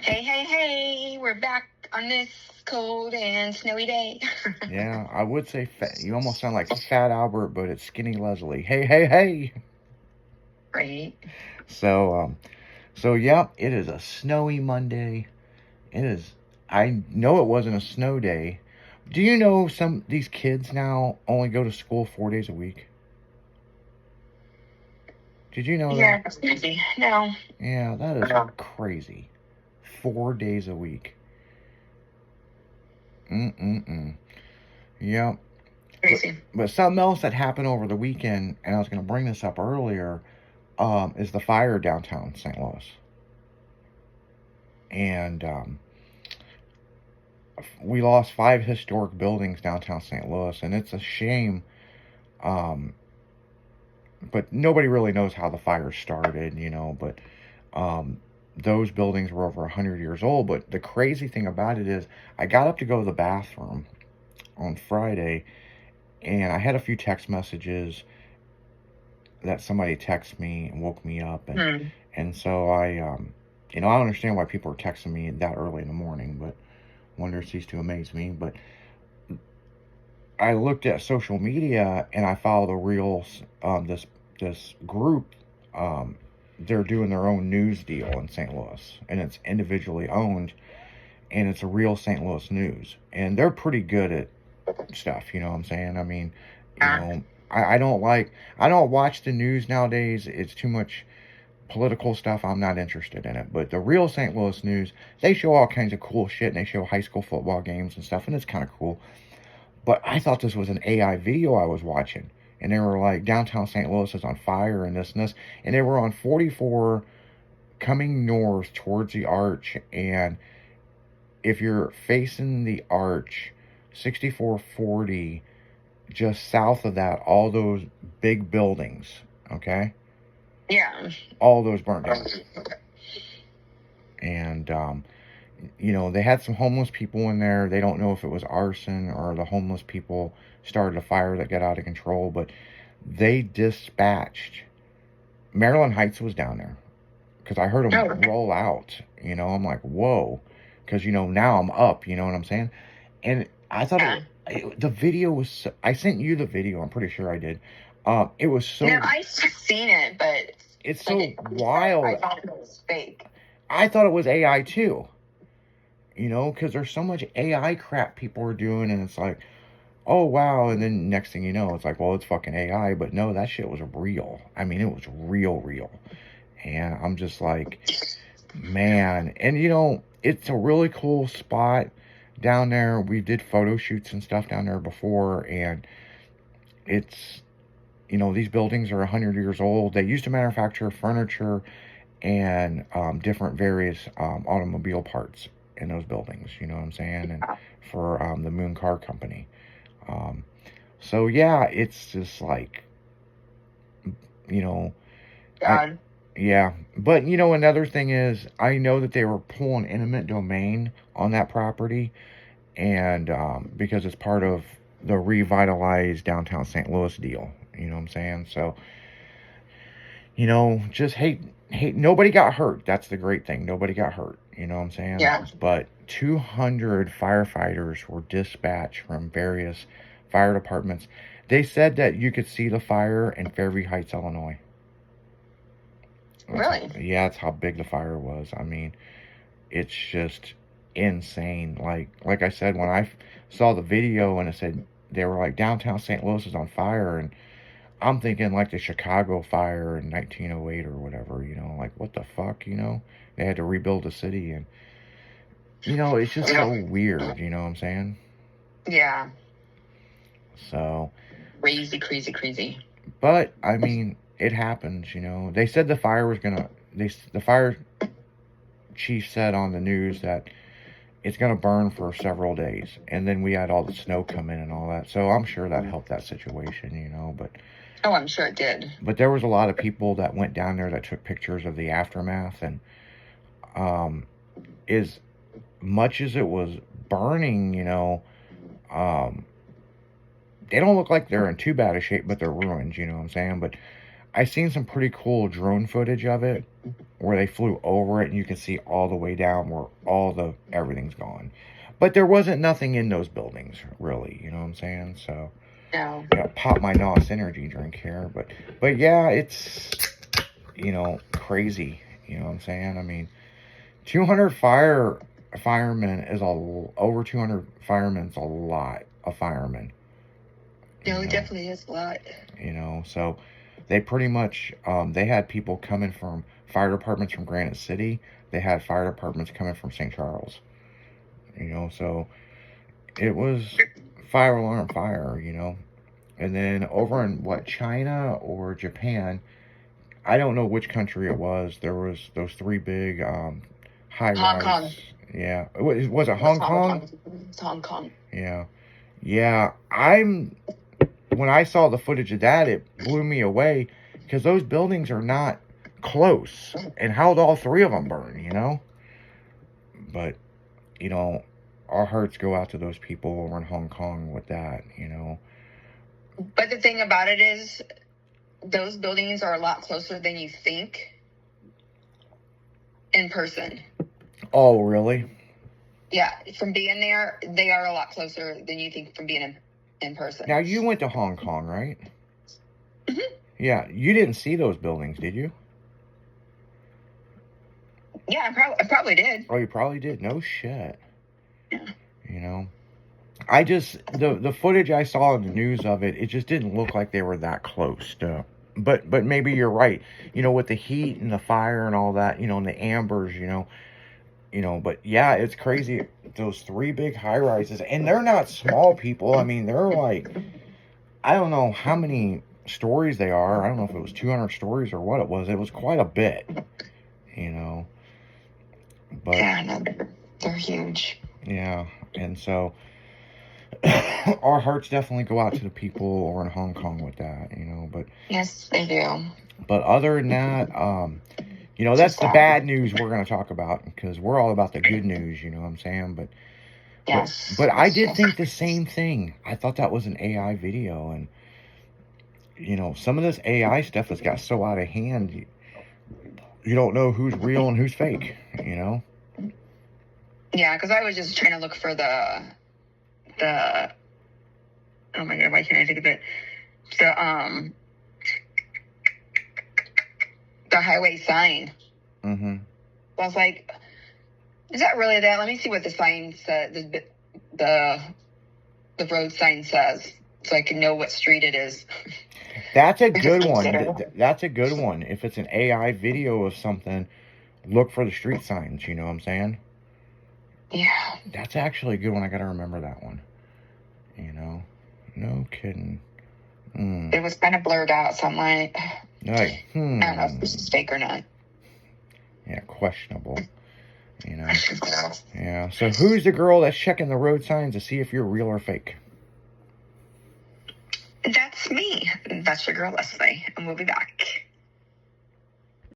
Hey, hey, hey, we're back on this cold and snowy day. Yeah, I would say you almost sound like Fat Albert, but it's Skinny Leslie. Hey, hey, hey. Right? So, yeah, it is a snowy Monday. It is. I know it wasn't a snow day. Do you know some these kids now only go to school 4 days a week? Did you know Yeah, that? that's crazy. No. Yeah, that is crazy. 4 days a week. Mm-mm-mm. Yep. Crazy. But something else that happened over the weekend, and I was going to bring this up earlier, is the fire downtown St. Louis. And we lost 5 historic buildings downtown St. Louis, and it's a shame. Um, but nobody really knows how the fire started, But um, those buildings were over 100 years old. But the crazy thing about it is, I got up to go to the bathroom on Friday, and I had a few text messages that somebody texted me and woke me up, and so I understand why people are texting me that early in the morning, but wonder ceased to amaze me. But I looked at social media and I follow the reels. This group, um, they're doing their own news deal in St. Louis, and it's individually owned, and it's a real St. Louis news, and they're pretty good at stuff. You know what I'm saying? I mean, I don't watch the news nowadays. It's too much political stuff. I'm not interested in it. But the real St. Louis news, they show all kinds of cool shit, and they show high school football games and stuff, and it's kind of cool. But I thought this was an AI video I was watching. And they were like, downtown St. Louis is on fire and this and this. And they were on 44 coming north towards the arch. And if you're facing the arch, 6440, just south of that, all those big buildings, okay? Yeah. All those burnt down. And they had some homeless people in there. They don't know if it was arson or the homeless people started a fire that got out of control, but they dispatched. Maryland Heights was down there because I heard them roll out. I'm like, whoa, because now I'm up. You know what I'm saying? And I thought the video was. I sent you the video. I'm pretty sure I did. It was so. No, I've seen it, but it's so wild. I thought it was fake. I thought it was AI too. Because there's so much AI crap people are doing, and it's like, oh wow, and then next thing you know, it's like, well, it's fucking AI, but no, that shit was real. I mean, it was real, and I'm just like, man, and it's a really cool spot down there. We did photo shoots and stuff down there before, and it's, these buildings are 100 years old. They used to manufacture furniture and different various automobile parts in those buildings, you know what I'm saying? And for the Moon Car Company. So yeah, it's just like, God. Yeah, but another thing is, I know that they were pulling eminent domain on that property, and because it's part of the revitalized downtown St. Louis deal, you know what I'm saying? So, just hate. Nobody got hurt. That's the great thing. Nobody got hurt. You know what I'm saying? Yeah. But 200 firefighters were dispatched from various fire departments. They said that you could see the fire in Fairview Heights, Illinois. Really? Yeah, that's how big the fire was. I mean, it's just insane. Like I said, when I saw the video and it said they were like, downtown St. Louis is on fire, and I'm thinking like the Chicago fire in 1908 or whatever, like what the fuck, They had to rebuild the city, and it's just so weird, you know what I'm saying? Yeah. So crazy. But I mean, it happens, They said the fire was gonna. The fire chief said on the news that it's gonna burn for several days, and then we had all the snow come in and all that. So I'm sure that helped that situation, But oh, I'm sure it did. But there was a lot of people that went down there that took pictures of the aftermath, and as much as it was burning, they don't look like they're in too bad a shape, but they're ruined, you know what I'm saying? But I seen some pretty cool drone footage of it where they flew over it and you can see all the way down where everything's gone. But there wasn't nothing in those buildings, really, you know what I'm saying? So, No. yeah, pop my NOS energy drink here. But yeah, it's, crazy, you know what I'm saying? I mean, 200 firemen is over 200 firemen is a lot of firemen. No, it definitely is a lot. So they pretty much, they had people coming from fire departments from Granite City. They had fire departments coming from St. Charles. So it was fire alarm fire, And then over in China or Japan, I don't know which country it was. There was those three big high Hong rise. Kong. Yeah. Was it Hong Kong? It's Hong Kong. Yeah. Yeah. When I saw the footage of that, it blew me away because those buildings are not close. And how'd all three of them burn, But, our hearts go out to those people over in Hong Kong with that, But the thing about it is, those buildings are a lot closer than you think in person. Oh, really? Yeah, from being there, they are a lot closer than you think from being in person. Now, you went to Hong Kong, right? Mm-hmm. Yeah, you didn't see those buildings, did you? Yeah, I probably did. Oh, you probably did? No shit. Yeah. I just, the footage I saw in the news of it, it just didn't look like they were that close to, but maybe you're right, with the heat and the fire and all that, and the ambers, but yeah, it's crazy. Those three big high rises, and they're not small, people. I mean, they're like, I don't know how many stories they are. I don't know if it was 200 stories or what it was. It was quite a bit, but yeah, no, they're huge. Yeah, and so our hearts definitely go out to the people over in Hong Kong with that, but yes, they do. But other than that, that's the bad news we're going to talk about because we're all about the good news, you know what I'm saying? But yes, but I did think the same thing. I thought that was an AI video, and some of this AI stuff has got so out of hand. You don't know who's real and who's fake, Yeah, because I was just trying to look for the oh my god, why can't I think of it? The highway sign. Mm-hmm. I was like, is that really that? Let me see what the sign says. The road sign says, so I can know what street it is. That's a good one. That's a good one. If it's an AI video of something, look for the street signs. You know what I'm saying? Yeah. That's actually a good one. I got to remember that one. No kidding. It was kind of blurred out, so I'm like, I don't know if this is fake or not. Yeah, questionable. Yeah. So who's the girl that's checking the road signs to see if you're real or fake? That's me. That's your girl, Leslie, and we'll be back.